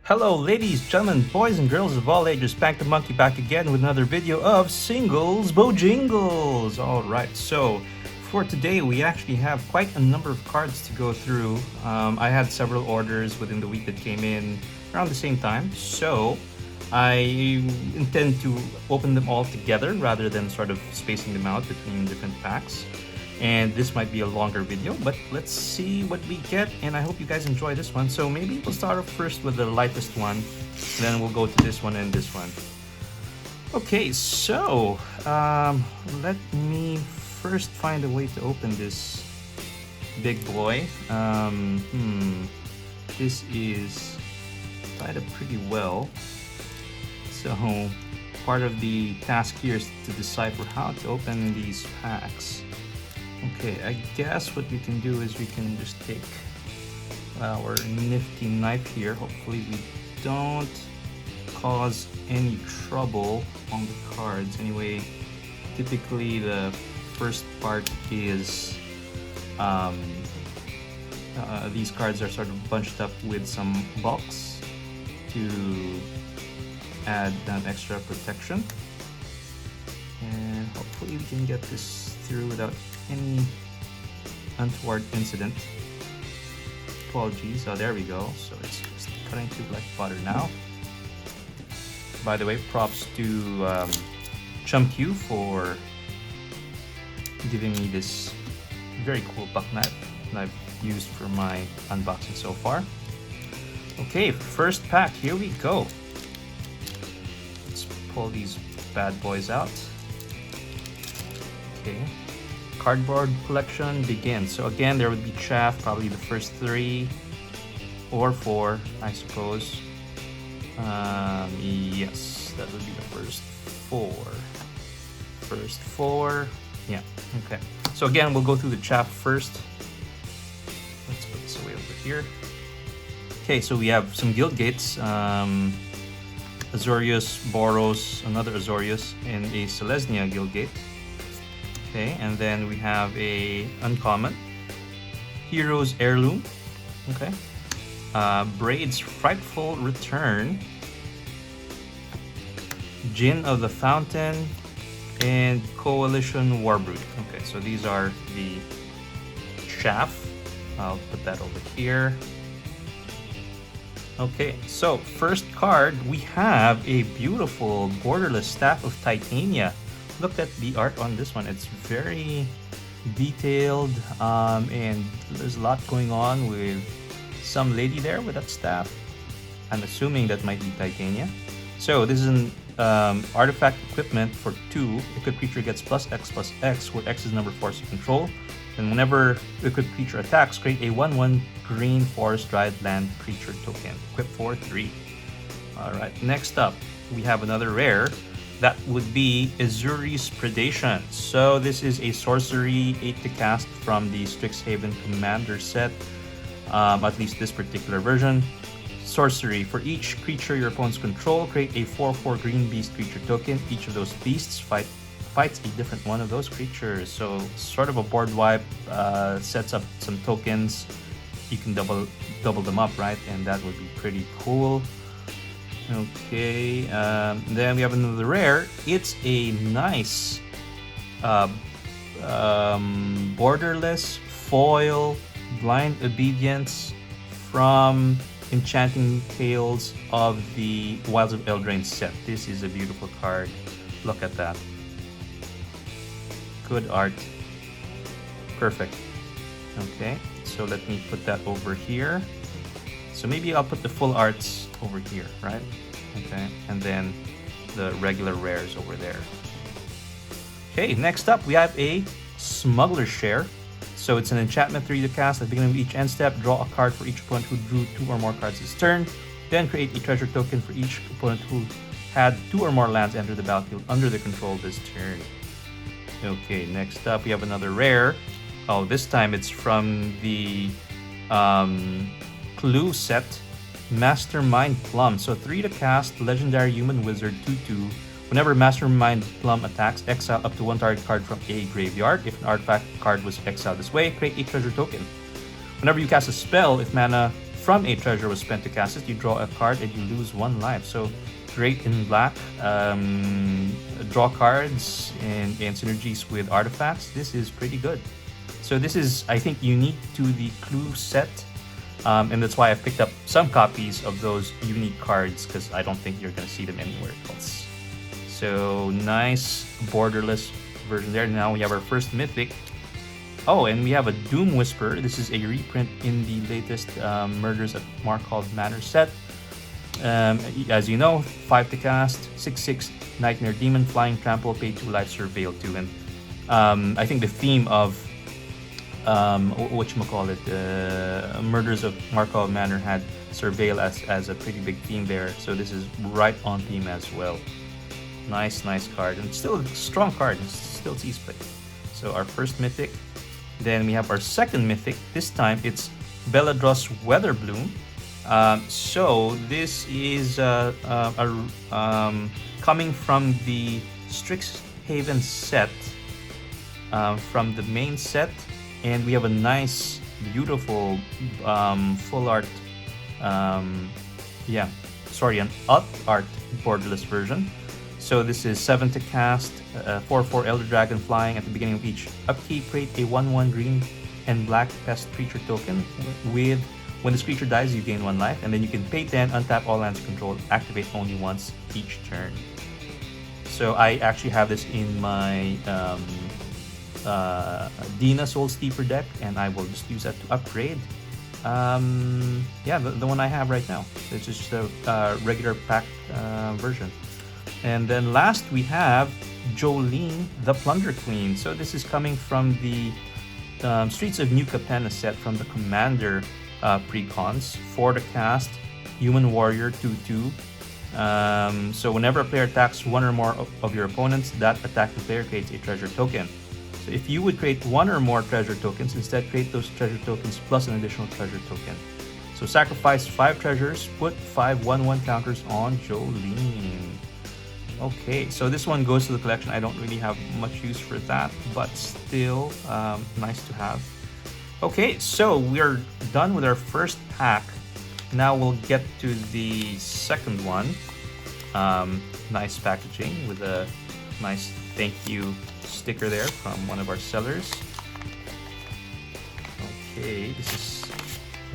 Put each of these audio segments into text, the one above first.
Hello ladies, gentlemen, boys and girls of all ages, Spank the Monkey back again with another video of Singles Bojingles! Alright, so for today we actually have quite a number of cards to go through. I had several orders within the week that came in around the same time, so I intend to open them all together rather than sort of spacing them out between different packs. And this might be a longer video, but let's see what we get, and I hope you guys enjoy this one. So maybe we'll start off first with the lightest one, then we'll go to this one and this one. Okay, so let me first find a way to open this big boy. This is tied up pretty well, so part of the task here is to decipher how to open these packs. Okay, I guess what we can do is we can just take our nifty knife here. Hopefully we don't cause any trouble on the cards. Anyway, typically the first part is these cards are sort of bunched up with some box to add an extra protection. And hopefully we can get this through without any untoward incident. Apologies. Oh, there we go. So it's just cutting through like butter now. By the way, props to Chum-Q for giving me this very cool buck knife that I've used for my unboxing so far. Okay, first pack. Here we go. Let's pull these bad boys out. Okay. Cardboard collection begins. So again, there would be chaff, probably the first 3 or 4, I suppose. Yes, that would be the first 4. First 4, yeah, okay. So again, we'll go through the chaff first. Let's put this away over here. Okay, so we have some guild gates. Azorius, Boros, another Azorius, and a Selesnya guild gate. Okay, and then we have a uncommon Hero's Heirloom. Okay, Braid's Frightful Return, Djinn of the Fountain, and Coalition Warbrood. Okay, so these are the chaff. I'll put that over here. Okay, so first card, we have a beautiful borderless Staff of Titania. Look at the art on this one. It's very detailed, and there's a lot going on with some lady there with that staff. I'm assuming that might be Titania. So this is an artifact equipment for 2. Equipped creature gets +X, where X is number of force you control. And whenever equipped creature attacks, create a 1/1 green forest dried land creature token. Equipped for 3. Alright, next up, we have another rare. That would be Azuri's Predation. So this is a sorcery, 8 to cast from the Strixhaven Commander set, at least this particular version. Sorcery, for each creature your opponents control, create a 4/4 green beast creature token. Each of those beasts fights a different one of those creatures. So sort of a board wipe, sets up some tokens. You can double them up, right? And that would be pretty cool. Okay, then we have another rare. It's a nice borderless foil Blind Obedience from Enchanting Tales of the Wilds of Eldraine set. This is a beautiful card. Look at that. Good art. Perfect. Okay, so let me put that over here. So maybe I'll put the full arts over here, right? Okay, and then the regular rares over there. Okay, next up we have a Smuggler's Share. So it's an enchantment 3 to cast. At the beginning of each end step, draw a card for each opponent who drew 2 or more cards this turn. Then create a treasure token for each opponent who had 2 or more lands enter the battlefield under the control this turn. Okay, next up we have another rare. Oh, this time it's from the Clue set, Mastermind Plum. So 3 to cast, legendary human wizard 2/2. Whenever Mastermind Plum attacks, exile up to 1 target card from a graveyard. If an artifact card was exiled this way, create a treasure token. Whenever you cast a spell, if mana from a treasure was spent to cast it, you draw a card and you lose 1 life. So great in black. Draw cards and synergies with artifacts. This is pretty good. So this is, I think, unique to the clue set. And that's why I've picked up some copies of those unique cards, because I don't think you're going to see them anywhere else. So nice borderless version there. Now we have our first mythic. Oh, and we have a Doom Whisper. This is a reprint in the latest Murders at Markov Manor set. As you know, 5 to cast, 6/6 Nightmare Demon, Flying Trample, pay 2 life, Surveil 2. And I think the theme of whatchamacallit, Murders of Markov Manor had Surveil as a pretty big theme there. So this is right on theme as well. Nice card. And still a strong card. It still sees play. So our first mythic. Then we have our second mythic. This time it's Beladros Weatherbloom. So this is coming from the Strixhaven set, from the main set. And we have a nice, beautiful full art, an alt art borderless version. So this is 7 to cast, 4/4 Elder Dragon flying. At the beginning of each upkeep, create a 1/1 green and black pest creature token. With when this creature dies, you gain 1 life, and then you can pay 10, untap all lands you control, activate only once each turn. So I actually have this in my Dina Soul Steeper deck, and I will just use that to upgrade. The one I have right now. It's just a regular pack version. And then last we have Jolene, the Plunder Queen. So this is coming from the Streets of New Capenna set from the Commander precons. 4 to cast, Human Warrior 2/2. So whenever a player attacks 1 or more of your opponents, that attacking player creates a treasure token. So if you would create 1 or more treasure tokens, instead create those treasure tokens plus an additional treasure token. So sacrifice 5 treasures, put 5 1/1 counters on Jolene. Okay, so this one goes to the collection. I don't really have much use for that, but still nice to have. Okay, so we're done with our first pack. Now we'll get to the second one. Nice packaging with a nice thank you sticker there from one of our sellers. Okay, this is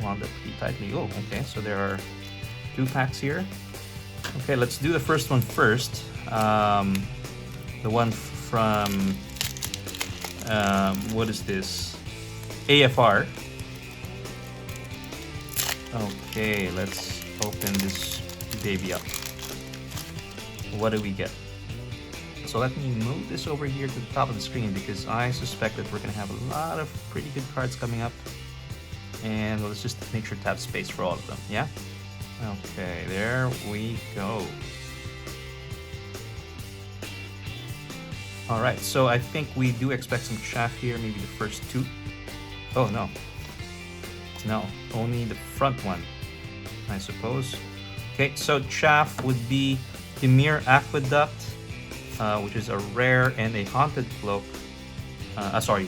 wound up pretty tightly. Oh, okay, so there are 2 packs here. Okay, let's do the first one first. The one from what is this? AFR. Okay, let's open this baby up. What do we get? So let me move this over here to the top of the screen, because I suspect that we're gonna have a lot of pretty good cards coming up. And let's just make sure to have space for all of them, yeah? Okay, there we go. Alright, so I think we do expect some chaff here, maybe the first 2. Oh, no. No, only the front one, I suppose. Okay, so chaff would be Dimir Aqueduct, which is a rare and a haunted cloak.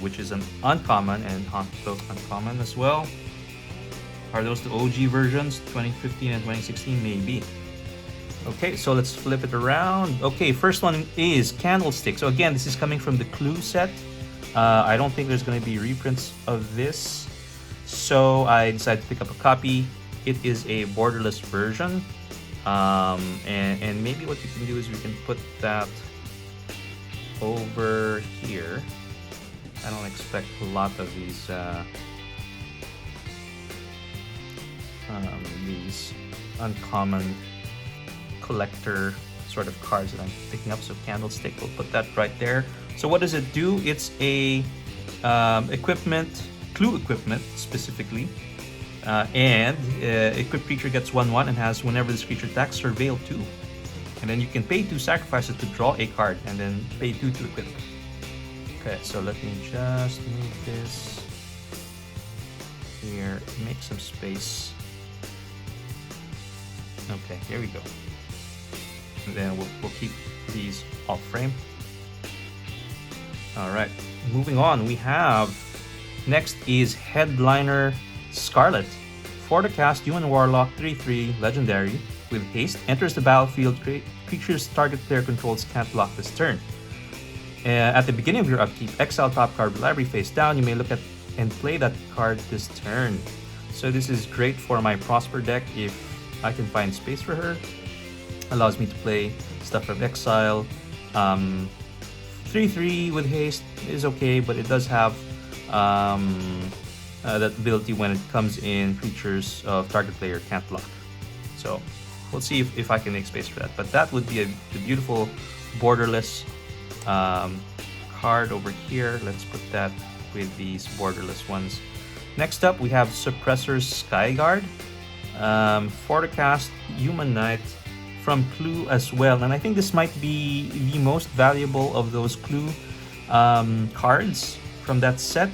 Which is an uncommon, and haunted cloak uncommon as well. Are those the OG versions, 2015 and 2016? Maybe. Okay, so let's flip it around. Okay, first one is Candlestick. So again, this is coming from the Clue set. I don't think there's going to be reprints of this, so I decided to pick up a copy. It is a borderless version, and maybe what you can do is we can put that over here. I don't expect a lot of these uncommon collector sort of cards that I'm picking up. So Candlestick, we'll put that right there. So what does it do? It's a clue equipment specifically, and equipped creature gets 1/1 and has, whenever this creature attacks, Surveil 2. And then you can pay 2 sacrifices to draw a card, and then pay 2 to equip. Okay, so let me just move this here, make some space. Okay, here we go. And then we'll keep these off frame. All right, moving on, we have next is Headliner Scarlet For the cast, Human Warlock 3/3 Legendary with haste enters the battlefield. Creatures target player controls can't block this turn. At the beginning of your upkeep, exile top card of the library face down. You may look at and play that card this turn. So this is great for my Prosper deck if I can find space for her. Allows me to play stuff from exile. 3/3 with haste is okay, but it does have that ability when it comes in creatures of target player can't block. So we'll see if I can make space for that. But that would be a beautiful borderless card over here. Let's put that with these borderless ones. Next up, we have Suppressor's Skyguard. For the cast, Human Knight from Clue as well. And I think this might be the most valuable of those Clue cards from that set.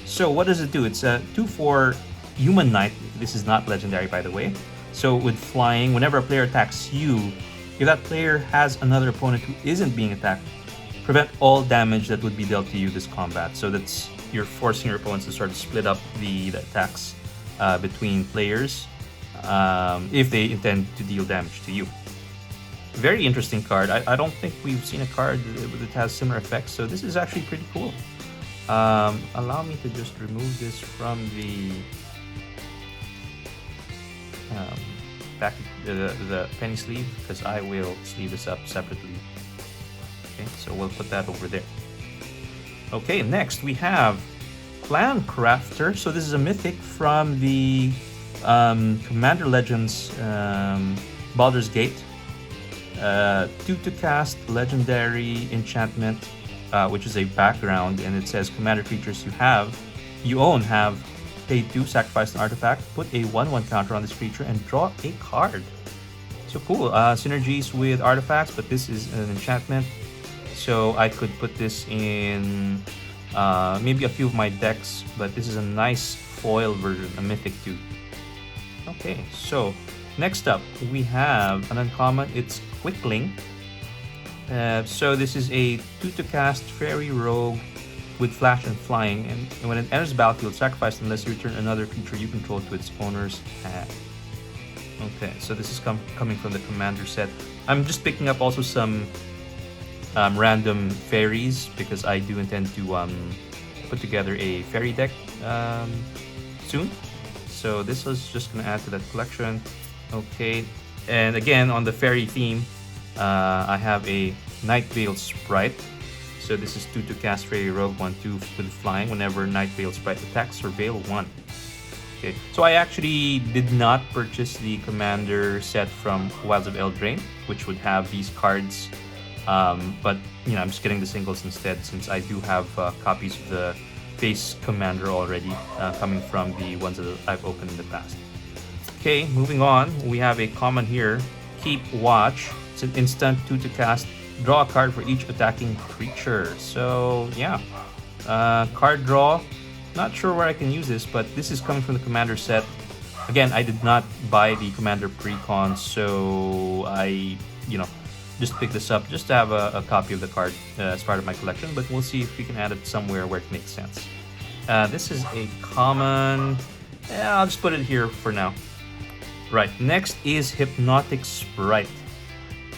So what does it do? It's a 2/4 Human Knight. This is not legendary, by the way. So with flying, whenever a player attacks you, if that player has another opponent who isn't being attacked, prevent all damage that would be dealt to you this combat. So that's, you're forcing your opponents to sort of split up the attacks between players if they intend to deal damage to you. Very interesting card. I don't think we've seen a card that has similar effects, so this is actually pretty cool. Allow me to just remove this from the back the penny sleeve, because I will sleeve this up separately. Okay, so we'll put that over there. Okay, next we have Plan Crafter. So this is a mythic from the Commander Legends Baldur's Gate. 2 to cast, legendary enchantment, which is a background, and it says commander creatures you own have pay 2, sacrifice an artifact, put a 1/1 counter on this creature, and draw a card. So cool. Synergies with artifacts, but this is an enchantment, so I could put this in maybe a few of my decks, but this is a nice foil version, a mythic too. Okay, so next up we have an uncommon. It's Quickling. So this is a 2 to cast fairy rogue with flash and flying, and when it enters the battlefield, sacrifice unless you return another creature you control to its owner's hand. Okay, so this is coming from the commander set. I'm just picking up also some random fairies because I do intend to put together a fairy deck soon. So this is just going to add to that collection. Okay, and again on the fairy theme, I have a Nightveil Sprite. So this is 2 to cast fairy rogue 1/2 with flying. Whenever Nightveil Sprite attacks, surveil 1. Okay, so I actually did not purchase the commander set from Wilds of Eldraine, which would have these cards. But you know, I'm just getting the singles instead, since I do have copies of the base commander already coming from the ones that I've opened in the past. Okay, moving on, we have a common here, Keep Watch. It's an instant 2 to cast, draw a card for each attacking creature. So yeah, card draw. Not sure where I can use this, but this is coming from the commander set. Again, I did not buy the commander pre-con, so I just picked this up just to have a copy of the card as part of my collection, but we'll see if we can add it somewhere where it makes sense. This is a common. I'll just put it here for now. Right, next is Hypnotic Sprite.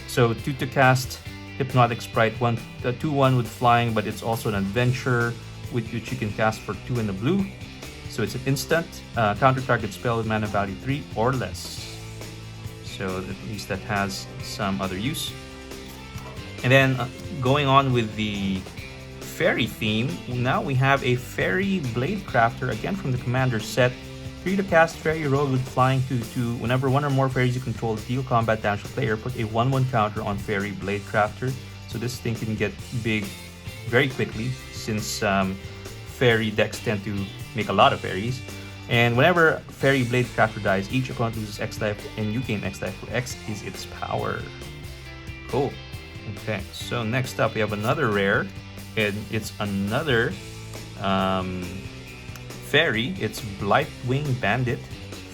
So 2 to cast Hypnotic Sprite, 2/1 with flying, but it's also an adventure with which you can cast for 2 in the blue. So it's an instant, counter target spell with mana value 3 or less. So at least that has some other use. And then going on with the fairy theme, now we have a Fairy Blade Crafter, again from the commander set. 3 to cast fairy rogue with flying 2/2. Whenever one or more fairies you control deal combat damage to player, put a 1/1 counter on Fairy Blade Crafter. So this thing can get big very quickly, since fairy decks tend to make a lot of fairies. And whenever Fairy Blade Crafter dies, each opponent loses X life and you gain X life, where X is its power. Cool. Okay, so next up we have another rare, and it's another fairy. It's Blightwing Bandit.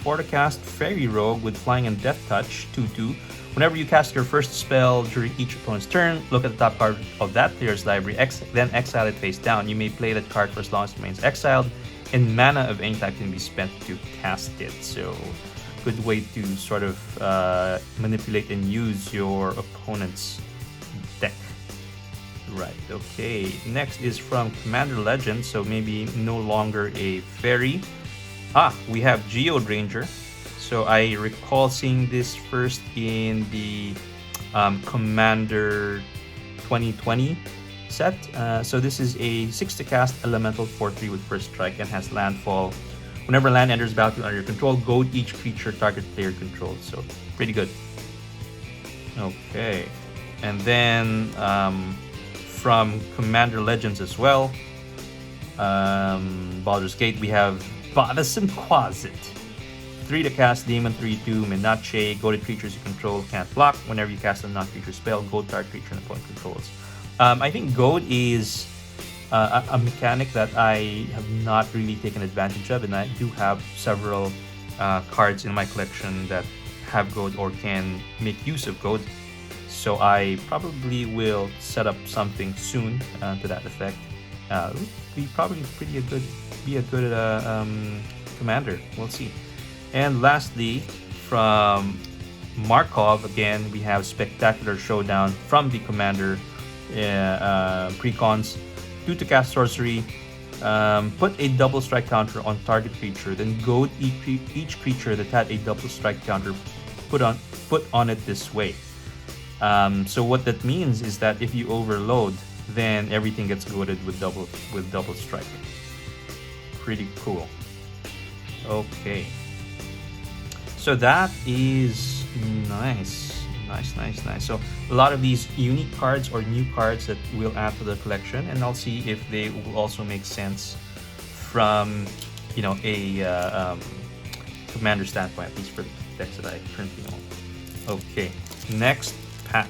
4 to cast fairy rogue with flying and death touch, 2/2. Whenever you cast your first spell during each opponent's turn, look at the top card of that player's library, then exile it face down. You may play that card for as long as it remains exiled. and mana of any type can be spent to cast it. So good way to sort of manipulate and use your opponent's deck. Right, okay. Next is from Commander Legend, so maybe no longer a fairy. We have Geode Ranger. So I recall seeing this first in the Commander 2020 set. So this is a 6 to cast elemental 4/3 with first strike and has landfall. Whenever land enters battlefield under your control, goad each creature target player controls. So pretty good. Okay, and then from Commander Legends as well, Baldur's Gate, we have Bothersome Quasit. 3 to cast, Demon 3/2, Menache, goaded creatures you control can't block. Whenever you cast a non-creature spell, goad target creature and opponent controls. I think goad is a mechanic that I have not really taken advantage of, and I do have several cards in my collection that have goad or can make use of goad. So I probably will set up something soon to that effect. Be probably be a good commander. We'll see. And lastly, from Markov, again, we have Spectacular Showdown from the Commander precons. 2 to cast sorcery. Put a double strike counter on target creature, then goad each creature that had a double strike counter put on it this way. So what that means is that if you overload, then everything gets goaded with double strike. Pretty cool. Okay. So that is nice. So a lot of these unique cards or new cards that we'll add to the collection, and I'll see if they will also make sense from a commander standpoint, at least for the decks that I currently own. Okay, next pack.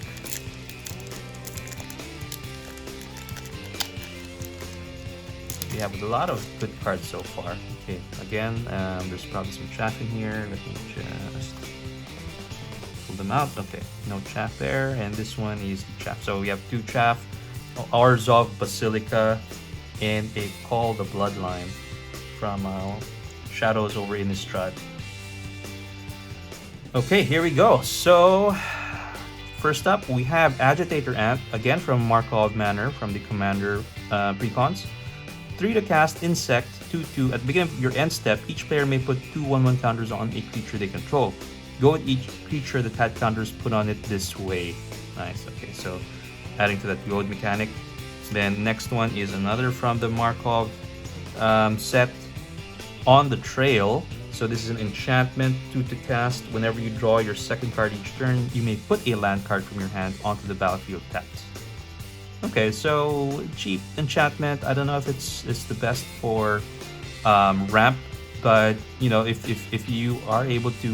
We have a lot of good cards so far. Okay, again, there's probably some chaff in here. Let me just pull them out. Okay, no chaff there, and this one is the chaff. So we have 2 chaff, Arzov Basilica, and a Call the Bloodline from Shadows over Innistrad. Okay, here we go. So first up, we have Agitator Ant, again from Markov Manor from the Commander precons. 3 to cast, Insect, 2/2. At the beginning of your end step, each player may put 2 1/1 counters on a creature they control. Goad each creature that had counters put on it this way. Nice, okay, so adding to that goad mechanic. Then next one is another from the Markov set, On the Trail. So this is an enchantment, 2 to cast. Whenever you draw your second card each turn, you may put a land card from your hand onto the battlefield tapped. Okay, so cheap enchantment. I don't know if it's the best for ramp, but if you are able to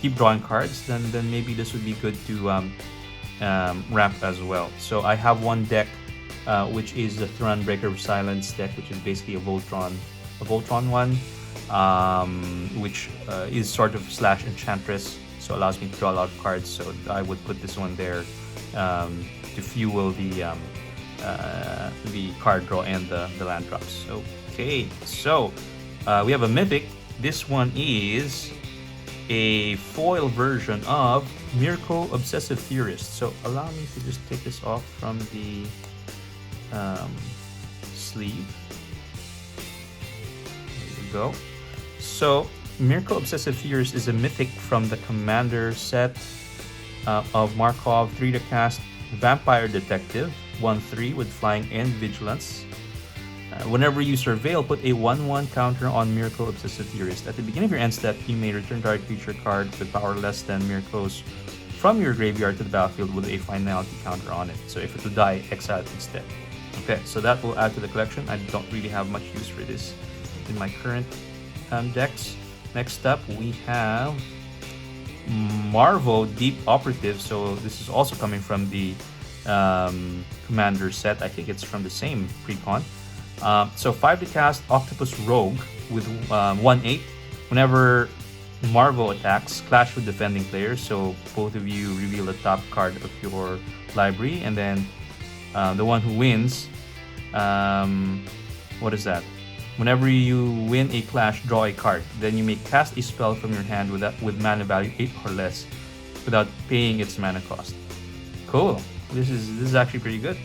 keep drawing cards, then maybe this would be good to ramp as well. So I have one deck, which is the Thronebreaker of Silence deck, which is basically a Voltron one, which is sort of slash enchantress, so allows me to draw a lot of cards. So I would put this one there to fuel the card draw and the land drops. Okay, so we have a mythic. This one is a foil version of Mirko Obsessive Theorist. So allow me to just take this off from the sleeve. There you go. So Mirko Obsessive Theorist is a mythic from the Commander set of Markov. 3 to cast, Vampire Detective, 1/3 with flying and vigilance. Whenever you surveil, put a 1/1 counter on Mirko Obsessive Theorist. At the beginning of your end step, you may return target creature card with power less than Mirko's from your graveyard to the battlefield with a finality counter on it. So if it would die, exile it instead. Okay, so that will add to the collection. I don't really have much use for this in my current decks. Next up, we have Marvo Deep Operative. So this is also coming from the Commander set. I think it's from the same precon. So 5 to cast, Octopus Rogue with 1/8. Whenever Marvo attacks, clash with defending players. So both of you reveal the top card of your library, and then the one who wins, what is that? Whenever you win a clash, draw a card. Then you may cast a spell from your hand with mana value 8 or less without paying its mana cost. Cool. This is actually pretty good.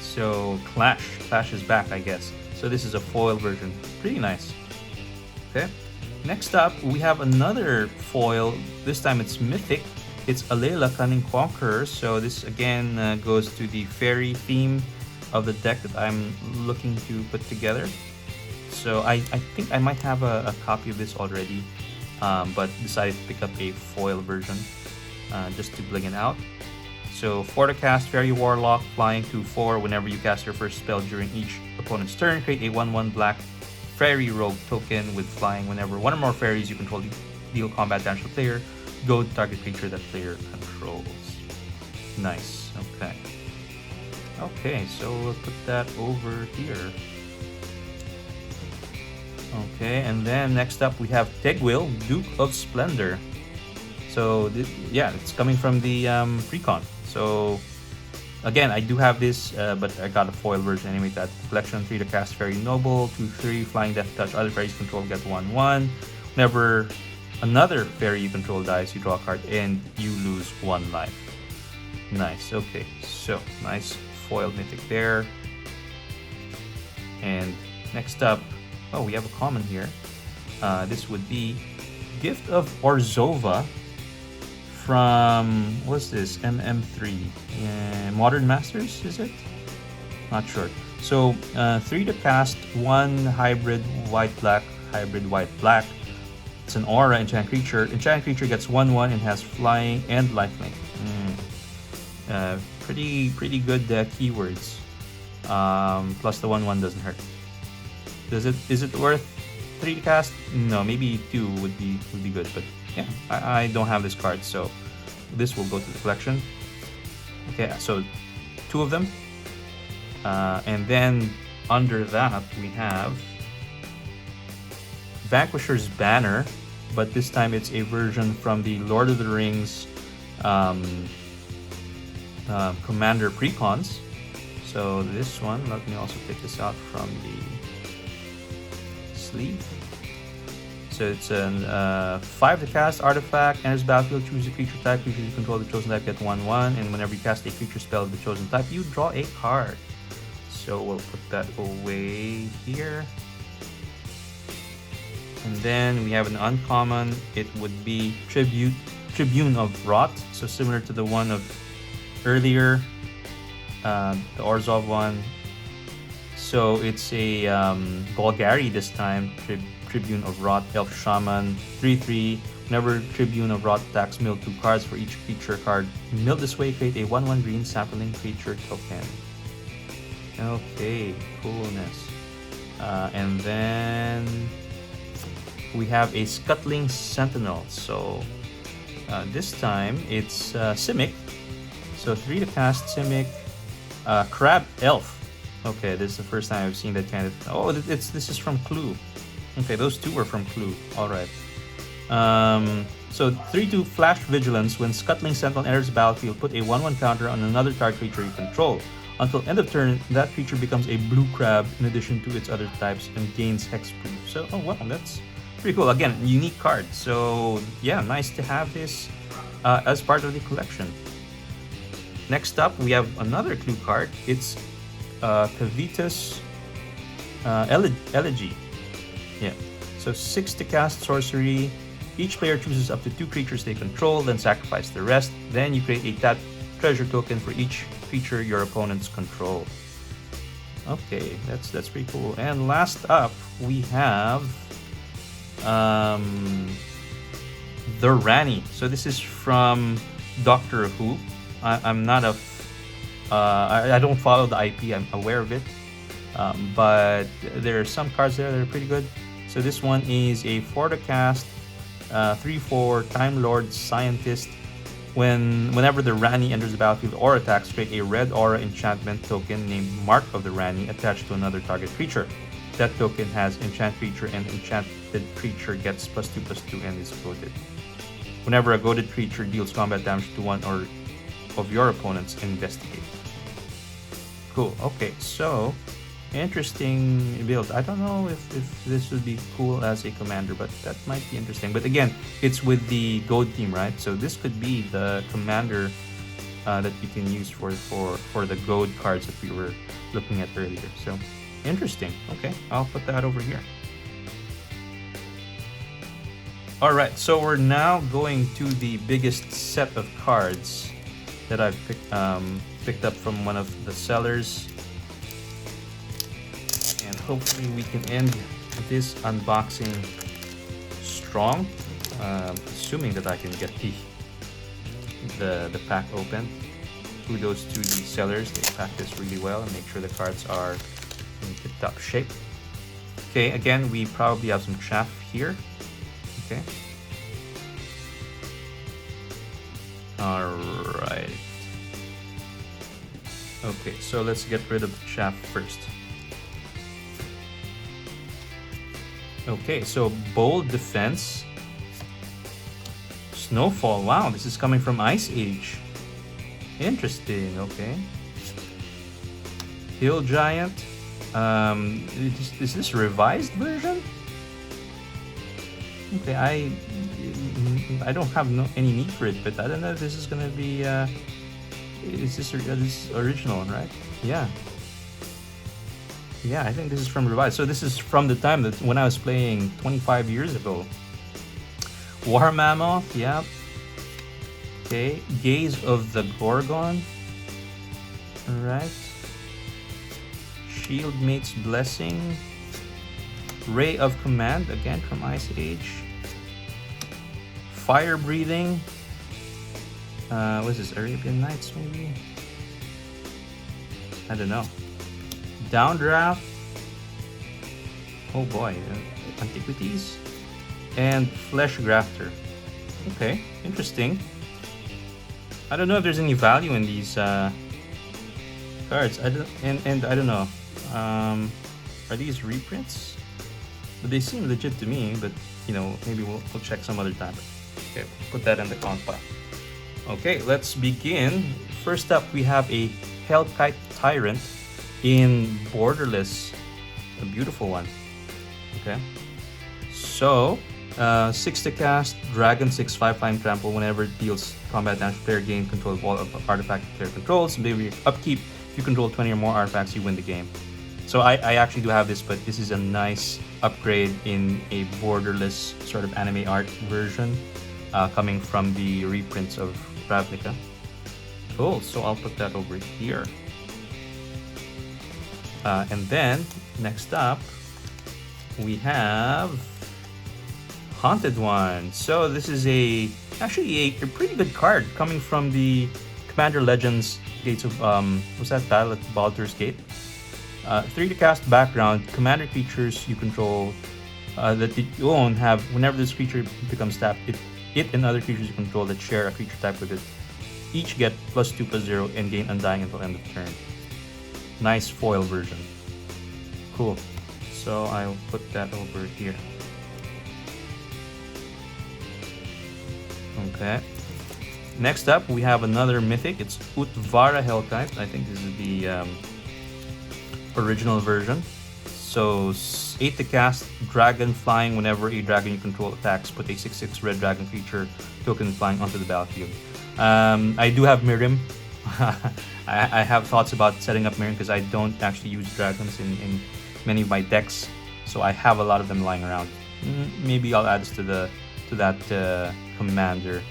So Clash is back, I guess. So this is a foil version. Pretty nice. Okay. Next up, we have another foil. This time it's mythic. It's Alela, Cunning Conqueror. So this again goes to the fairy theme of the deck that I'm looking to put together. So I think I might have a copy of this already, but decided to pick up a foil version just to bling it out. So for the cast, Fairy Warlock, flying 2/4. Whenever you cast your first spell during each opponent's turn, create a 1/1 black Fairy Rogue token with flying. Whenever one or more fairies you control deal combat damage to the player, go to target creature that player controls. Nice. Okay. Okay, so we'll put that over here. Okay, and then next up we have Tegwil, Duke of Splendor. So yeah, it's coming from the precon. So again, I do have this, but I got a foil version anyway. That collection 3 to cast Fairy Noble, 2/3 flying death touch. Other fairies control get 1/1. Whenever another fairy you control dies, you draw a card and you lose 1 life. Nice. Okay, so nice foil mythic there. And next up, oh, we have a common here. This would be Gift of Orzhova from, what's this, MM3, Modern Masters, is it? Not sure. So 3 to cast, 1 hybrid white-black, hybrid white-black. It's an aura enchant creature. Enchant creature gets 1/1 and has flying and lifelink. Pretty good keywords. Plus the 1/1 doesn't hurt. Is it worth 3 to cast? No, maybe 2 would be good, but yeah, I don't have this card, so this will go to the collection. Okay, so 2 of them. And then under that we have Vanquisher's Banner, but this time it's a version from the Lord of the Rings Commander precons. So this one, let me also take this out from the sleeve. So it's a 5 to cast artifact, enters battlefield, choose a creature type. Creatures you control the chosen type get 1/1, and whenever you cast a creature spell of the chosen type, you draw a card. So we'll put that away here. And then we have an uncommon. It would be Tribune of Rot. So similar to the one of earlier, the Orzhov one. So it's a Golgari this time. Tribune of Rot, Elf Shaman, 3/3. Whenever Tribune of Rot attacks, mill 2 cards for each creature card. Mill this way, create a 1/1 green sapling creature token. Okay, coolness. And then we have a Scuttling Sentinel. So this time it's Simic. So 3 to cast Simic, Crab Elf. Okay, this is the first time I've seen that kind of. Oh, this is from Clue. Okay, those 2 were from Clue. All right. So 3/2 Flash Vigilance. When Scuttling Sentinel enters the battlefield, put a 1/1 counter on another target creature you control. Until end of turn, that creature becomes a blue crab in addition to its other types and gains hexproof. So, oh wow, that's pretty cool. Again, unique card. So yeah, nice to have this as part of the collection. Next up, we have another clue card. It's Kavita's Elegy. Yeah. So 6 to cast sorcery. Each player chooses up to 2 creatures they control, then sacrifice the rest. Then you create a tapped treasure token for each creature your opponents control. Okay, that's pretty cool. And last up, we have the Rani. So this is from Doctor Who. I'm not a I don't follow the IP. I'm aware of it, but there are some cards there that are pretty good. So this one is a 4 to cast, 3/4 Time Lord Scientist. Whenever the Rani enters the battlefield or attacks, create a red aura enchantment token named Mark of the Rani attached to another target creature. That token has enchant creature, and enchanted creature gets +2/+2 and is goaded. Whenever a goaded creature deals combat damage to one or of your opponents, investigate. Cool. Okay, so Interesting build. I don't know if this would be cool as a commander, but that might be interesting. But again, it's with the gold team, right? So this could be the commander that you can use for the gold cards that we were looking at earlier. So interesting. Okay, I'll put that over here. All right, so we're now going to the biggest set of cards that I've picked up from one of the sellers. And hopefully we can end this unboxing strong, assuming that I can get the pack open. Kudos to the sellers, they packed this really well and make sure the cards are in tip-top shape. Okay, again, we probably have some chaff here. Okay. All right. Okay, so let's get rid of the chaff first. Okay, so bold defense. Snowfall. Wow, this is coming from Ice Age. Interesting. Okay. Hill Giant. Is this a revised version? Okay, I don't have any need for it, but I don't know if this is gonna be. Is this original one, right? Yeah. Yeah, I think this is from revised. So this is from the time that when I was playing 25 years ago. War Mammoth, yeah. Okay, Gaze of the Gorgon. Alright. Shieldmate's Blessing. Ray of Command, again from Ice Age. Fire Breathing. What is this, Arabian Nights maybe? I don't know. Downdraft. Oh boy, Antiquities. And Flesh Grafter. Okay, interesting. I don't know if there's any value in these cards. I don't know. Are these reprints? But they seem legit to me, but you know, maybe we'll check some other time. Okay, put that in the con pile. Okay, let's begin. First up, we have a Hellkite Tyrant in Borderless. A beautiful one. Okay. So, 6 to cast, Dragon 6, 5/5 trample. Whenever it deals combat damage, player gain control of all artifact player controls. Maybe upkeep, if you control 20 or more artifacts, you win the game. So I actually do have this, but this is a nice upgrade in a Borderless sort of anime art version, coming from the reprints of Ravnica. Cool, so I'll put that over here. And then, next up, we have Haunted One. So this is actually a pretty good card coming from the Commander Legends Gates of, was that Battle at Baldur's Gate? 3 to cast background, commander creatures you control that you own have, whenever this creature becomes tapped, it and other creatures you control that share a creature type with it each get +2/+0 and gain Undying until end of turn. Nice foil version. Cool. So I'll put that over here. Okay. Next up, we have another mythic. It's Utvara Hellkite. I think this is the original version. So 8 to cast, dragon flying. Whenever a dragon you control attacks, put a 6/6 red dragon creature token flying onto the battlefield. I do have Miriam. I have thoughts about setting up Miriam because I don't actually use dragons in many of my decks, so I have a lot of them lying around. Maybe I'll add this to that commander,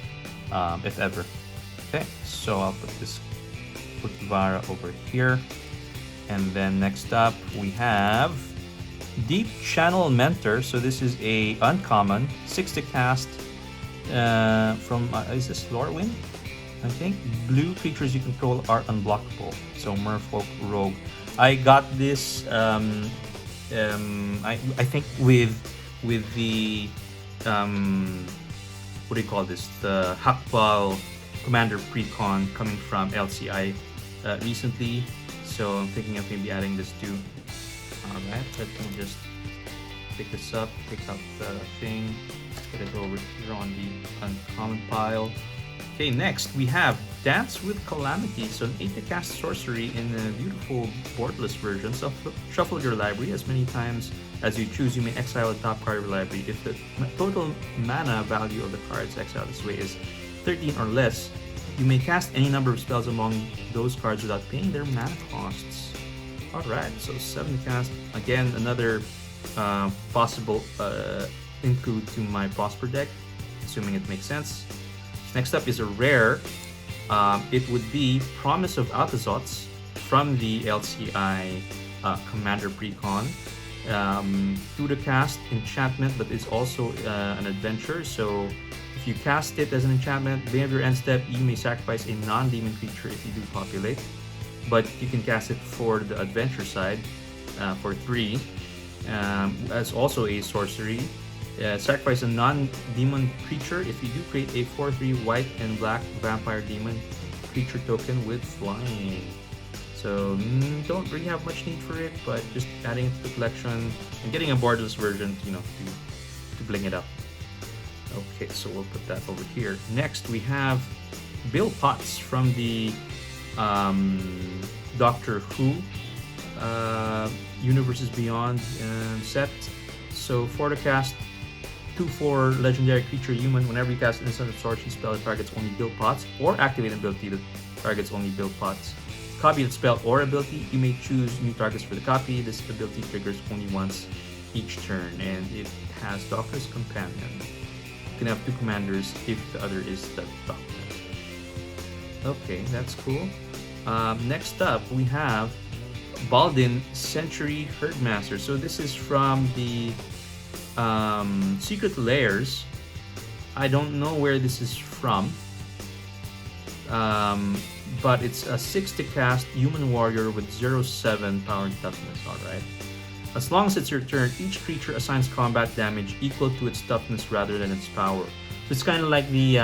if ever. Okay, so I'll put Vara over here, and then next up we have Deep Channel Mentor. So this is a uncommon, 6 to cast. From is this Lorwyn? I think blue creatures you control are unblockable. So Merfolk Rogue. I got this. I think with the what do you call this? The Hakbal Commander Precon coming from LCI recently. So I'm thinking of maybe adding this too. Alright, let me just pick this up, pick up the thing, put it over here on the uncommon pile. Okay, next we have Dance with Calamity. So an 8 to cast sorcery in a beautiful boardless version. So shuffle your library as many times as you choose. You may exile a top card of your library. If the total mana value of the cards exiled this way is 13 or less, you may cast any number of spells among those cards without paying their mana costs. Alright, so 7 to cast. Again, another possible include to my Prosper deck, assuming it makes sense. Next up is a rare. It would be Promise of Alcazots from the LCI Commander Precon. 2 to cast enchantment, but it's also an adventure. So if you cast it as an enchantment, beginning of your end step, you may sacrifice a non-demon creature if you do populate. But you can cast it for the adventure side for 3. As also a sorcery. Sacrifice a non-demon creature if you do create a 4/3 white and black vampire demon creature token with flying. So don't really have much need for it, but just adding it to the collection and getting a boardless version, to bling it up. Okay, so we'll put that over here. Next we have Bill Potts from the Doctor Who Universes Beyond set. So 4 to cast, 2/4 legendary creature human. Whenever you cast an instant absorption spell that targets only Bill Potts, or activate an ability that targets only Bill Potts. Copy that spell or ability, you may choose new targets for the copy. This ability triggers only once each turn, and it has Doctor's Companion. You can have 2 commanders if the other is the Doctor. Okay, that's cool. Next up, we have Baldin Century Herdmaster. So this is from the Secret Lairs. I don't know where this is from, but it's a 6 to cast human warrior with 0/7 power and toughness. Alright. As long as it's your turn, each creature assigns combat damage equal to its toughness rather than its power. So it's kind of like the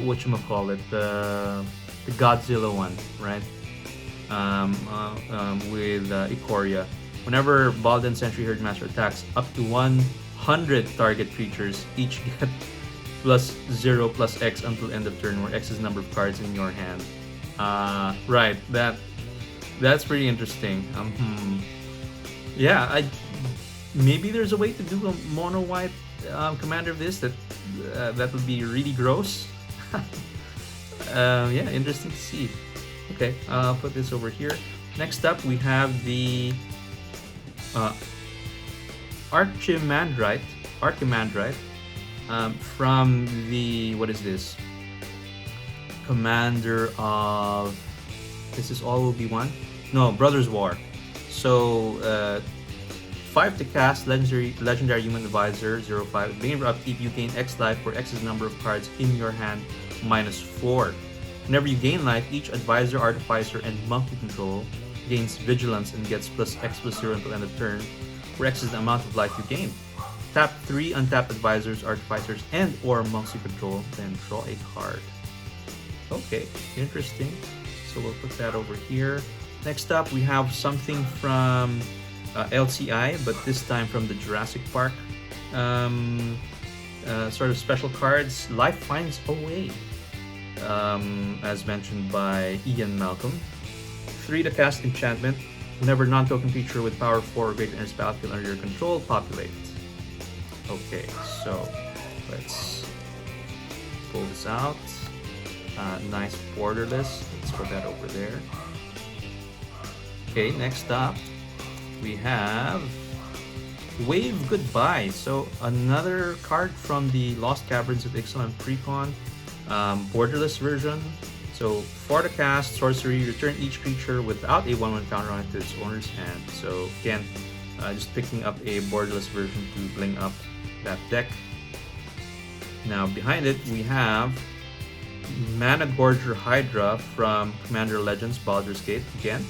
whatchamacallit, the Godzilla one, right? With Ikoria. Whenever Baldin Century Herdmaster attacks up to 100 target creatures, each get +0 +X until end of turn, where X is the number of cards in your hand. Right, that's pretty interesting. Yeah, maybe there's a way to do a mono white commander of this that would be really gross. Yeah, interesting to see. Okay, I'll put this over here. Next up, we have the Archimandrite from the, what is this? Commander of, this is all will be one? No, Brothers War. So 5 to cast, legendary human advisor, 0/5. Beginning of upkeep, you gain X life, where X is the number of cards in your hand -4. Whenever you gain life, each advisor, artificer, and monk you control gains vigilance and gets +X+0 until end of turn, where X is the amount of life you gain. Tap 3 untapped advisors, artificers, and or monks you control, then draw a card. Okay, interesting. So we'll put that over here. Next up, we have something from LCI, but this time from the Jurassic Park sort of special cards. Life Finds a Way, as mentioned by Ian Malcolm. 3 to cast enchantment. Whenever non-token creature with power 4 or greater enters the battlefield under your control, populate. Okay, so let's pull this out. Nice borderless. Let's put that over there. Okay, next up we have Wave Goodbye. So another card from the Lost Caverns of Ixalan and Precon, borderless version. So 4 to cast, sorcery, return each creature without a 1/1 counter on it to its owner's hand. So again, just picking up a borderless version to bling up that deck. Now behind it we have Mana Gorger Hydra from Commander Legends Baldur's Gate. Again,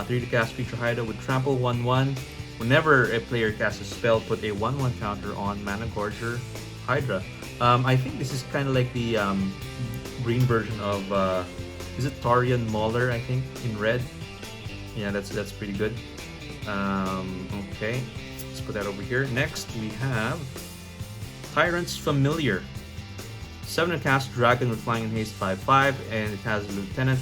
3 to cast creature Hydra with trample 1/1. Whenever a player casts a spell, put a 1/1 counter on Mana Gorger Hydra. I think this is kind of like the green version of is it Tarian Mauler, I think, in red. Yeah, that's pretty good. Okay, let's put that over here. Next we have Tyrant's Familiar. 7 cast Dragon with Flying and Haste 5/5, and it has a Lieutenant.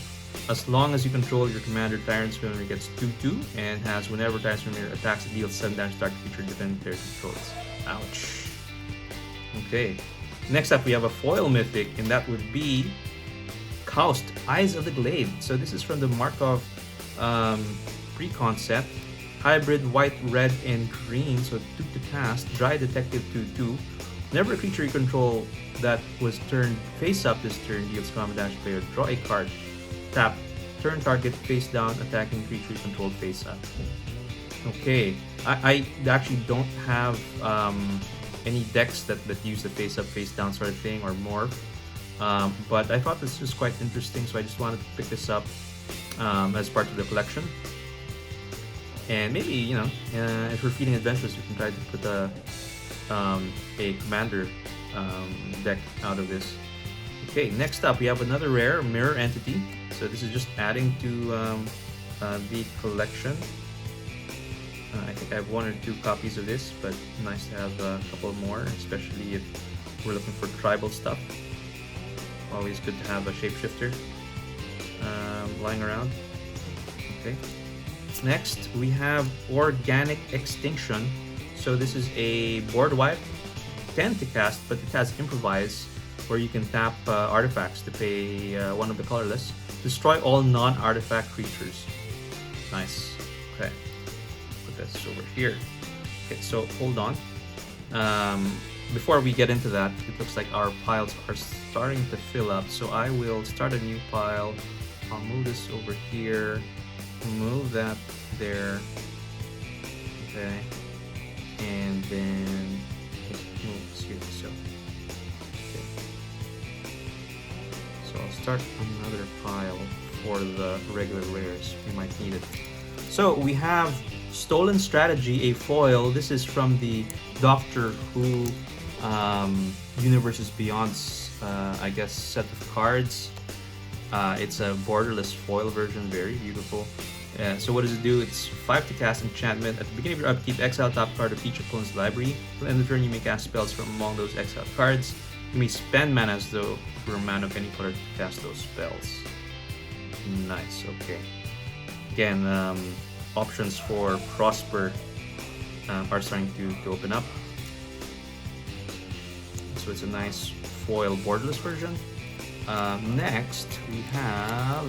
As long as you control your commander, Tyrant Swimmer gets 2/2, and has whenever Tyrant Swimmer attacks, it deals 7 damage to target creature defending player controls. Ouch. Okay. Next up, we have a foil mythic, and that would be Kaust, Eyes of the Glade. So this is from the Markov pre-concept. Hybrid white, red, and green. So 2 to cast. Dry Detective 2/2. Whenever a creature you control that was turned face up this turn deals combat damage to player, draw a card. Tap. Turn target face down, attacking creature you control face up. Okay. I actually don't have any decks that use the face up, face down sort of thing or morph. But I thought this was quite interesting, so I just wanted to pick this up as part of the collection. And maybe, you know, if we're feeling adventurous, we can try to put a commander deck out of this. Okay, next up we have another rare, Mirror Entity. So this is just adding to the collection. I think I have 1 or 2 copies of this, but nice to have a couple more, especially if we're looking for tribal stuff. Always good to have a shapeshifter lying around. Okay. Next, we have Organic Extinction. So this is a board wipe, 10 to cast, but it has Improvise, where you can tap artifacts to pay 1 of the colorless. Destroy all non-artifact creatures. Nice. Okay. Put this over here. Okay, so hold on. Before we get into that, it looks like our piles are starting to fill up. So I will start a new pile. I'll move this over here. Move that there. Okay. And then move this here. So, okay. So I'll start another pile for the regular rares. We might need it. So we have Stolen Strategy, a foil. This is from the Doctor Who Universes Beyond's, I guess, set of cards. It's a borderless foil version, very beautiful. So what does it do? It's 5 to cast enchantment. At the beginning of your upkeep, exile top card of each opponent's library. At the end of the turn, you may cast spells from among those exiled cards. You may spend mana as though you were a mana of any color to cast those spells. Nice, okay. Again, options for Prosper are starting to open up. So it's a nice foil borderless version. Next, we have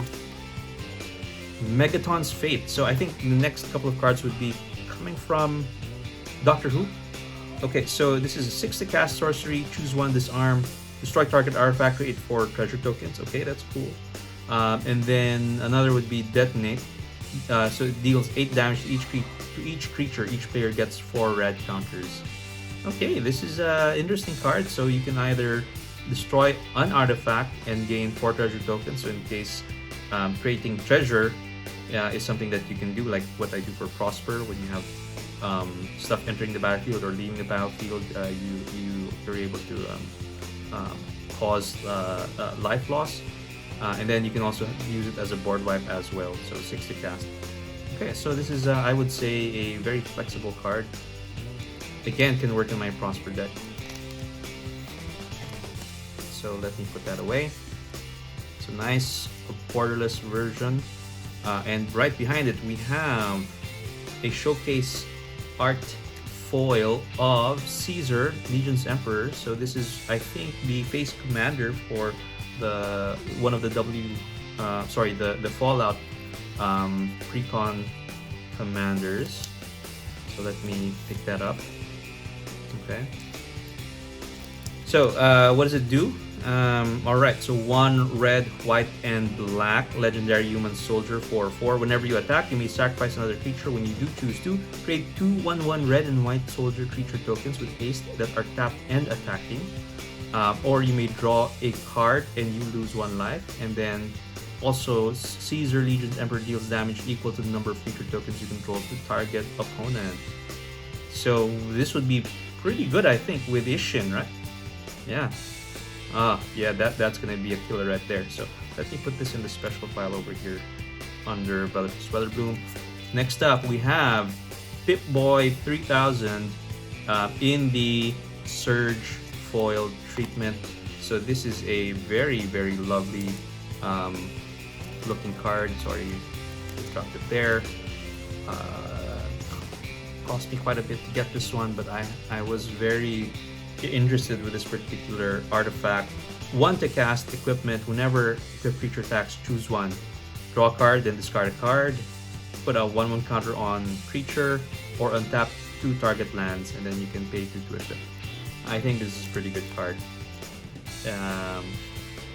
Megaton's Fate. So I think the next couple of cards would be coming from Doctor Who. Okay, so this is a 6 to cast sorcery. Choose 1, disarm, destroy target artifact, create 4 treasure tokens. Okay, that's cool. And then another would be Detonate. So it deals 8 damage to each creature. Each player gets 4 red counters. Okay, this is an interesting card. So you can either destroy an artifact and gain 4 treasure tokens. So in case creating treasure is something that you can do, like what I do for Prosper. When you have stuff entering the battlefield or leaving the battlefield, you're able to cause life loss. And then you can also use it as a board wipe as well. So 6 to cast. Okay, so this is I would say a very flexible card. Again, can work in my Prosper deck. So let me put that away. It's a nice borderless version. And right behind it, we have a showcase art foil of Caesar, Legion's Emperor. So this is, I think, the face commander for the Fallout Precon commanders. So let me pick that up. Okay. So what does it do? Alright, so 1 red, white, and black legendary human soldier for 4. Whenever you attack, you may sacrifice another creature. When you do choose to, create 2 1/1 red and white soldier creature tokens with haste that are tapped and attacking. Or you may draw a card and you lose 1 life. And then also Caesar Legion's Emperor deals damage equal to the number of creature tokens you control to target opponent. So this would be pretty good, I think, with Ishin, right? Yeah. Yeah, that's gonna be a killer right there. So let me put this in the special file over here under Bellatrix Weatherbloom. Next up, we have Pip-Boy 3000 in the Surge foil treatment. So this is a very, very lovely looking card. Sorry, dropped it there. Cost me quite a bit to get this one, but I was very interested with this particular artifact. One to cast equipment. Whenever the creature attacks, choose one. Draw a card, then discard a card. Put a 1/1 counter on creature, or untap 2 target lands, and then you can pay 2 to equip. I think this is a pretty good card.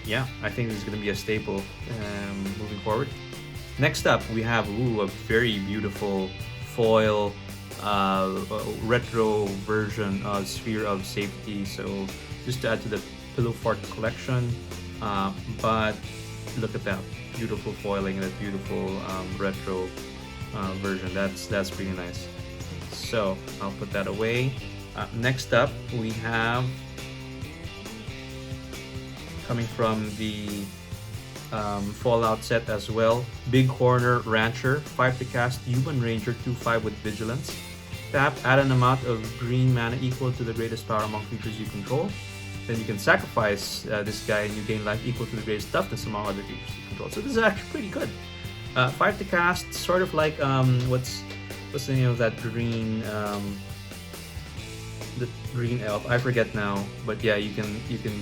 Yeah, I think this is going to be a staple moving forward. Next up, we have a very beautiful foil retro version of Sphere of Safety. So just to add to the Pillow Fort collection, but look at that beautiful foiling and that beautiful retro version. That's pretty nice. So I'll put that away. Next up, we have, coming from the Fallout set as well, Big Horner Rancher, 5 to cast, Human Ranger, 2/5 with Vigilance. Tap, add an amount of green mana equal to the greatest power among creatures you control. Then you can sacrifice this guy and you gain life equal to the greatest toughness among other creatures you control. So this is actually pretty good. 5 to cast, sort of like what's the name of that green the green elf? I forget now, but yeah, you can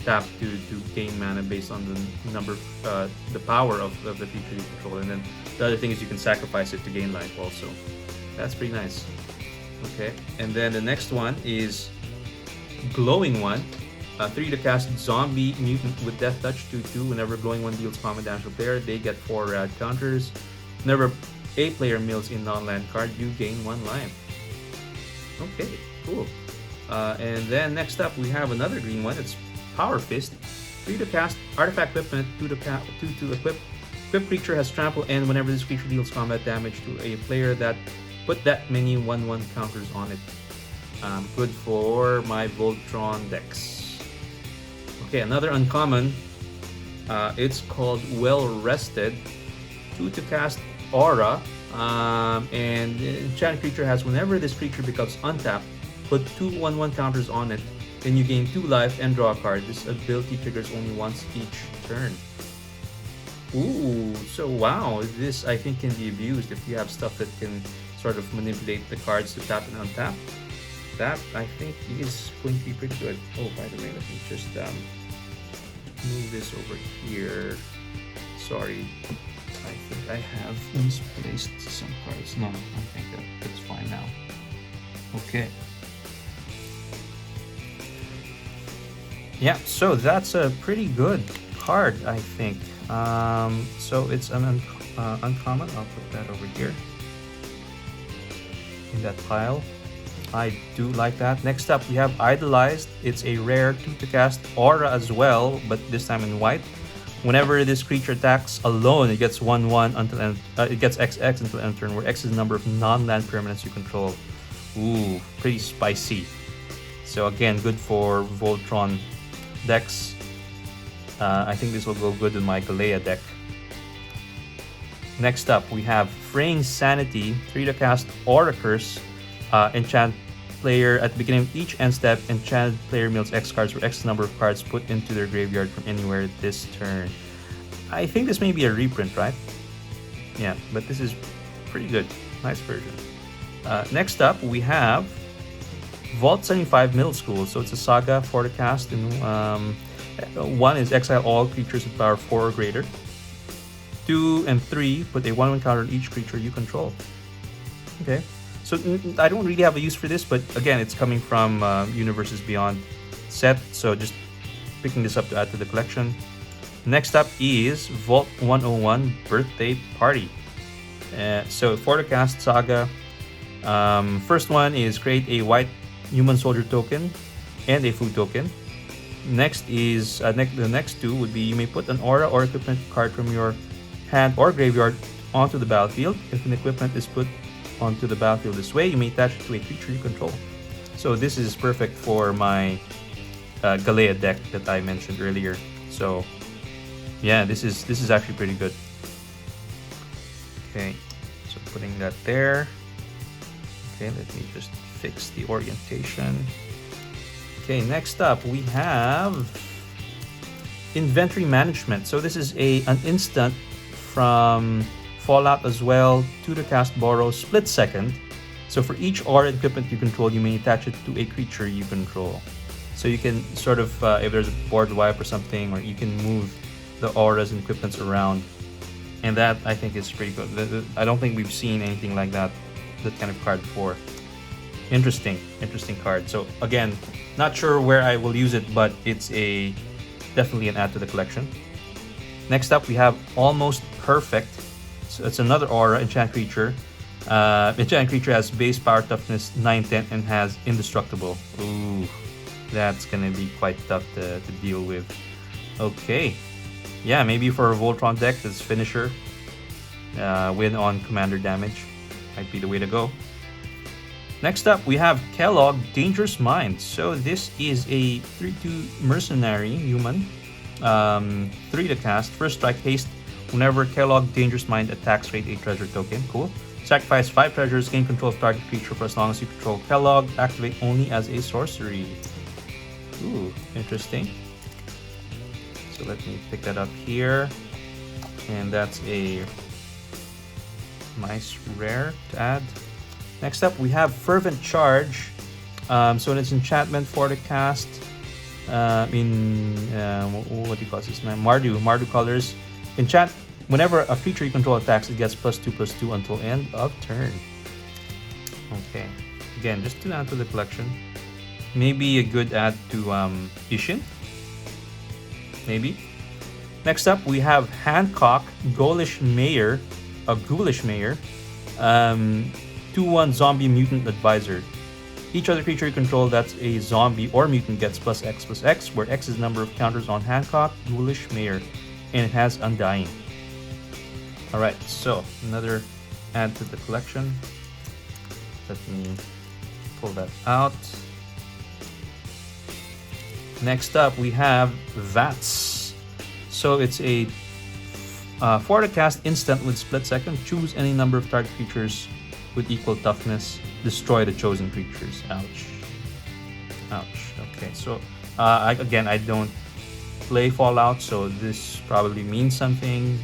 tap to gain mana based on the number, the power of the creature you control, and then the other thing is you can sacrifice it to gain life also. That's pretty nice. Okay, and then the next one is Glowing One, 3 to cast, Zombie Mutant with Death Touch, 2/2. Whenever Glowing One deals combat damage to a player, they get 4 rad counters. Whenever a player mills in non-land card, you gain 1 life. Okay, cool. And then next up, we have another green one. It's Power Fist, 3 to cast, artifact equipment, 2 to equip. Equip creature has trample, and whenever this creature deals combat damage to a player, that put that many 1/1 counters on it. Good for my Voltron decks. Okay, another uncommon. It's called Well Rested, 2 to cast, Aura, and enchanted creature has, whenever this creature becomes untapped, put 2 1/1 counters on it. Then you gain 2 life and draw a card. This ability triggers only once each turn. Ooh, so wow, this I think can be abused if you have stuff that can sort of manipulate the cards to tap and untap. That I think is going to be pretty good. Oh, by the way, let me just move this over here. Sorry, I think I have misplaced some cards. No, I think that's fine now. Okay. Yeah, so that's a pretty good card, I think. So it's an uncommon. I'll put that over here in that pile. I do like that. Next up, we have Idolized. It's a rare 2 to cast, Aura as well, but this time in white. Whenever this creature attacks alone, it gets 1/1 until it gets XX until end turn, where X is the number of non-land permanents you control. Ooh, pretty spicy. So again, good for Voltron decks. I think this will go good with my Galea deck. Next up, we have Fraying Sanity, 3 to cast, Aura Curse. Enchant player at the beginning of each end step, enchanted player mills X cards, where X number of cards put into their graveyard from anywhere this turn. I think this may be a reprint, right? Yeah, but this is pretty good. Nice version. Next up, we have Vault 75 Middle School. So it's a saga, 4 to cast, and 1 is exile all creatures with power 4 or greater. 2 and 3 put a 1/1 counter on each creature you control. Okay, so I don't really have a use for this, but again, it's coming from Universes Beyond set, so just picking this up to add to the collection. Next up is Vault 101 Birthday Party. So 4 to cast saga. First one is create a white human soldier token and a food token. Next is the next 2 would be, you may put an aura or equipment card from your hand or graveyard onto the battlefield. If an equipment is put onto the battlefield this way, you may attach it to a creature you control. So this is perfect for my Galea deck that I mentioned earlier. So yeah, this is actually pretty good. Okay, so putting that there. Okay, let me just fix the orientation. Okay, next up we have inventory management. So this is an instant from Fallout as well. Tutor cast borrow split second. So for each aura equipment you control, you may attach it to a creature you control. So you can sort of, if there's a board wipe or something, or you can move the auras and equipments around. And that I think is pretty good. I don't think we've seen anything like that kind of card before. Interesting card. So again, not sure where I will use it, but it's definitely an add to the collection. Next up, we have Almost Perfect. So it's another aura, enchant creature. Enchant creature has base power toughness 9-10 and has indestructible. Ooh, that's gonna be quite tough to deal with. Okay, yeah, maybe for a Voltron deck, this finisher, win on commander damage might be the way to go. Next up, we have Kellogg, Dangerous Mind. So this is a 3/2 mercenary human. 3 to cast. First strike, haste. Whenever Kellogg, Dangerous Mind attacks, raid a treasure token. Cool. Sacrifice 5 treasures, gain control of target creature for as long as you control Kellogg. Activate only as a sorcery. Ooh, interesting. So let me pick that up here. And that's a nice rare to add. Next up, we have Fervent Charge. So it's enchantment for the cast. What do you call this name? Mardu colors. Enchant whenever a creature you control attacks, it gets +2/+2 until end of turn. Okay. Again, just to add to the collection. Maybe a good add to Ishin. Maybe. Next up, we have Hancock, Ghoulish Mayor. 2/1 zombie mutant advisor. Each other creature you control that's a zombie or mutant gets +X/+X, where X is the number of counters on Hancock, Ghoulish Mayor, and it has Undying. Alright, so another add to the collection. Let me pull that out. Next up, we have Vats. So it's a 4 to cast instant with split second. Choose any number of target creatures with equal toughness. Destroy the chosen creatures. Ouch. Okay, so I don't play Fallout, so this probably means something.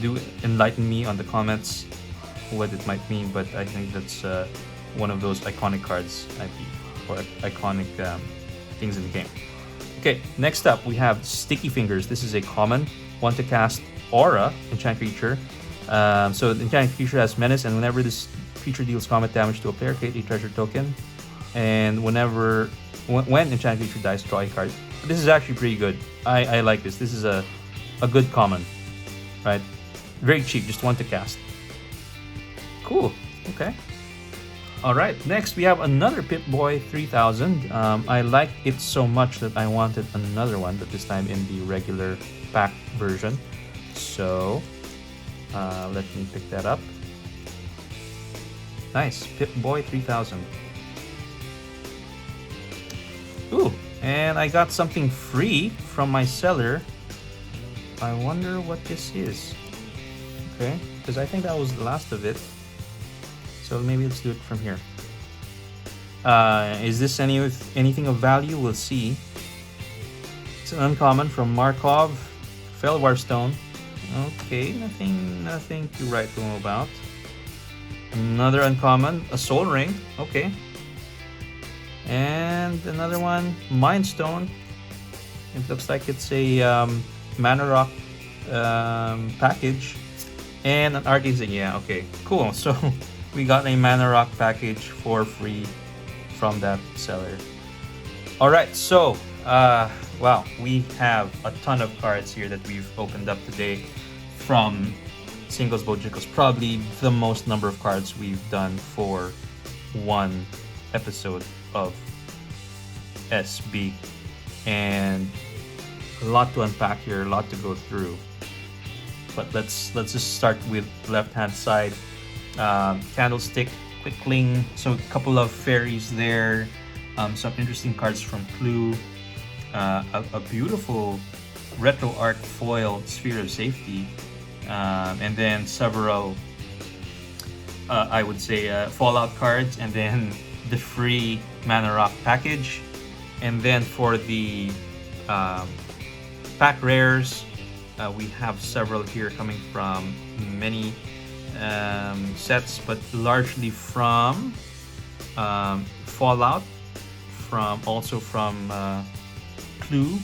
Do enlighten me on the comments what it might mean, but I think that's one of those iconic cards, or iconic things in the game. Okay, next up we have Sticky Fingers. This is a common 1 to cast aura enchant creature. So the enchant creature has menace, and whenever this creature deals combat damage to a player, create a treasure token. And when enchant creature dies, draw a card. This is actually pretty good. I like this. This is a good common, right? Very cheap, just 1 to cast. Cool. Okay. All right. Next, we have another Pip-Boy 3000. I liked it so much that I wanted another one, but this time in the regular pack version. So let me pick that up. Nice, Pip-Boy 3000. Ooh, and I got something free from my seller. I wonder what this is. Okay, because I think that was the last of it. So maybe let's do it from here. Is this anything of value? We'll see. It's an uncommon from Markov, Felwar Stone. Okay, nothing to write home about. Another uncommon, a Soul Ring. Okay. And another one, Mind Stone. It looks like it's a Mana Rock package. And an art insignia. Yeah, okay, cool. So we got a Mana Rock package for free from that seller. Alright, so wow, we have a ton of cards here that we've opened up today from Singles BOJINGLES. Probably the most number of cards we've done for one episode of SB, and a lot to unpack here, a lot to go through. But let's just start with left hand side. Candlestick, Quickling, so a couple of fairies there, some interesting cards from Clue, a beautiful retro art foil Sphere of Safety, and then several I would say Fallout cards, and then the free Mana Rock package. And then for the pack rares, we have several here coming from many sets, but largely from Fallout, also from Clue,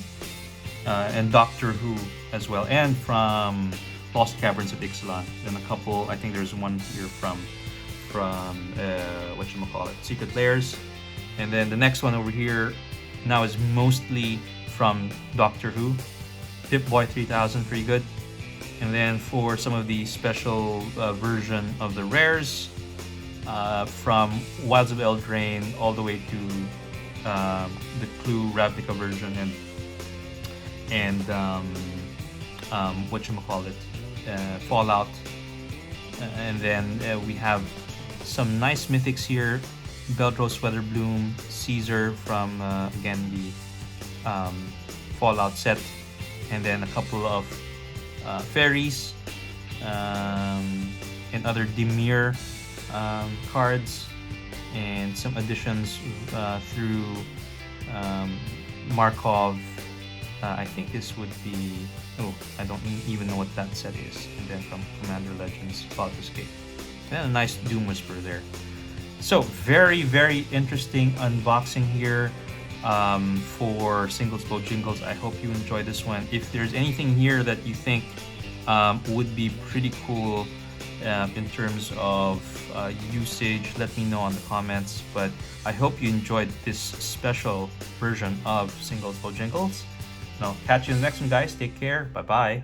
and Doctor Who as well, and from Lost Caverns of Ixalan. And a couple, I think there's one here from whatchamacallit, Secret Lairs. And then the next one over here now is mostly from Doctor Who. Pip-Boy 3000, pretty good. And then for some of the special version of the rares, from Wilds of Eldraine all the way to the Clue Ravnica version, and whatchamacallit, Fallout. And then we have some nice mythics here: Beldros Weatherbloom, Caesar from again the Fallout set, and then a couple of fairies and other Dimir cards, and some additions through Markov. I think this would be, oh, I don't even know what that set is. And then from Commander Legends, Cloud Escape. And a nice Doom Whisper there. So very, very interesting unboxing here for Singles BOJINGLES. I hope you enjoyed this one. If there's anything here that you think would be pretty cool in terms of usage, let me know in the comments. But I hope you enjoyed this special version of Singles BOJINGLES. I'll catch you in the next one, guys. Take care. Bye-bye.